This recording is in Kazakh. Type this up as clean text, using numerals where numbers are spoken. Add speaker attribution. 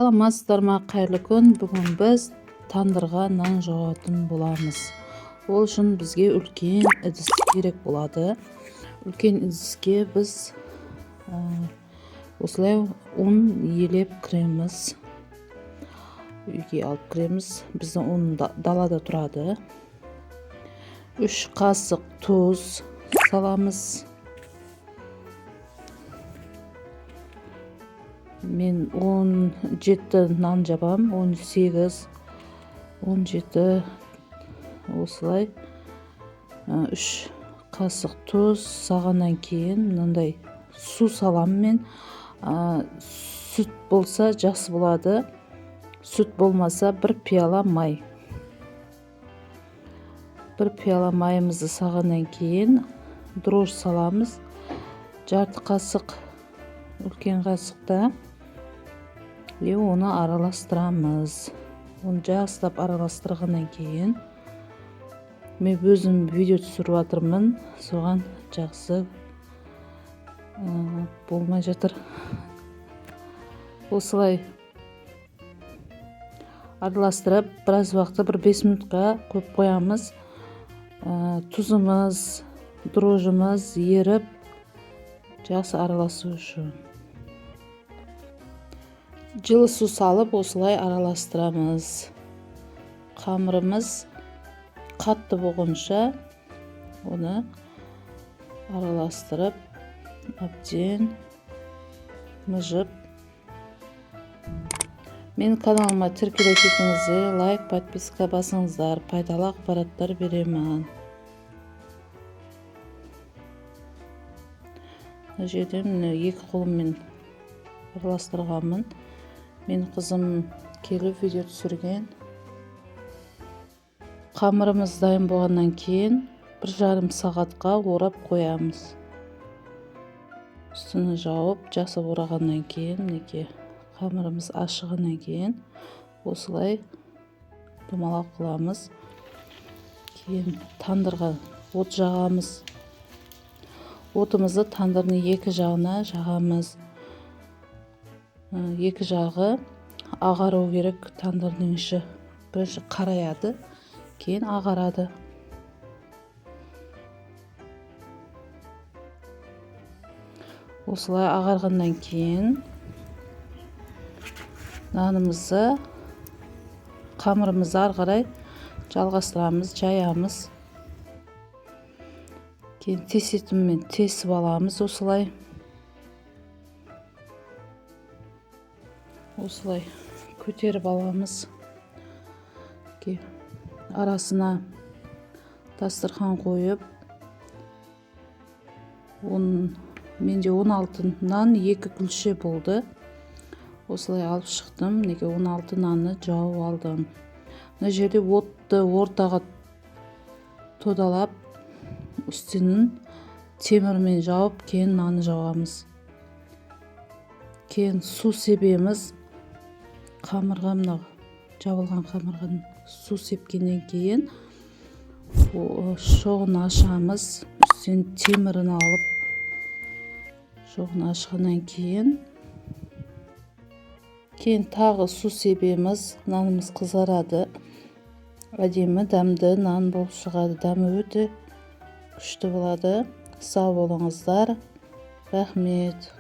Speaker 1: Саламатсыздар ма, қайырлы күн. Бүгін біз тандырға нан жауатын боламыз. Ол үшін бізге үлкен ыдыс керек болады. Үлкен ыдыске біз осылай ұн елеп кіреміз. Үйге алып кіреміз. Біздің ұн далада тұрады. 3 қасық тұз саламыз. Мен 17 нан жабам, 18, 17 осылай 3 қасық тұз сағаннан кейін мынандай су салам мен. Сүт болса жақсы болады. Сүт болмаса 1 пиала май. 1 пиала майымызды сағаннан кейін дрожь саламыз. Жарты қасық үлкен қасықта. Оны араластырамыз. Оны жақсылап араластырғаннан кейін мен өзім видео түсіріп жатырмын. Соған жақсы болмай жатыр. Осылай араластырып, біраз уақытта 5 минутқа қойып қоямыз. Тұзымыз, дрожжымыз еріп, жақсы араласу үшін. Жылы су салып осылай араластырамыз. Қамырымыз қатты болғанша оны араластырып, әбден мыжып. Мен каналыма тіркеле кетіңіздер, лайк, подписка басыңыздар, пайдалы ақпараттар беремін. Мына жерден 2 қолыммен араластырғанмын. Мен қызым келіп видео түсірген. Қамырымыз дайын болғаннан кейін 1,5 сағатқа орап қоямыз. Үстіні жауып, жақсы орағаннан кейін, мінекей қамырымыз ашығаннан кейін осылай домалақ қыламыз. Кейін тандырға от жағамыз. Отымызды тандырдың 2 жағына жағамыз. 2 жағы ағару керек. Тандырдың іші бірінші қараяды, кейін ағарады. Осылай ағарғаннан кейін нанымызды, қамырымызды ары қарай жалғастырамыз, жаямыз. Кейін тесетіммен тесіп аламыз осылай. Осылай көтеріп аламыз. Арасына дастархан қойып, менде 16 нан 2 күлше болды. Осылай алып шықтым. 16 нанны жауып алдым. Мына жерде отты ортаға тодалап, үстінін темірмен жауып, кейін наны жауамыз. Кейін су себеміз. Қамырға, мына жабылған қамырған су сепкеннен кейін шоғын ашамыз. Үстін темірін алып, шоғын ашқаннан кейін тағы су себеміз. Нанымыз қызарады. Әдемі дәмді нан болып шығады. Дәмі өте күшті болады. Сау болыңыздар. Рахмет.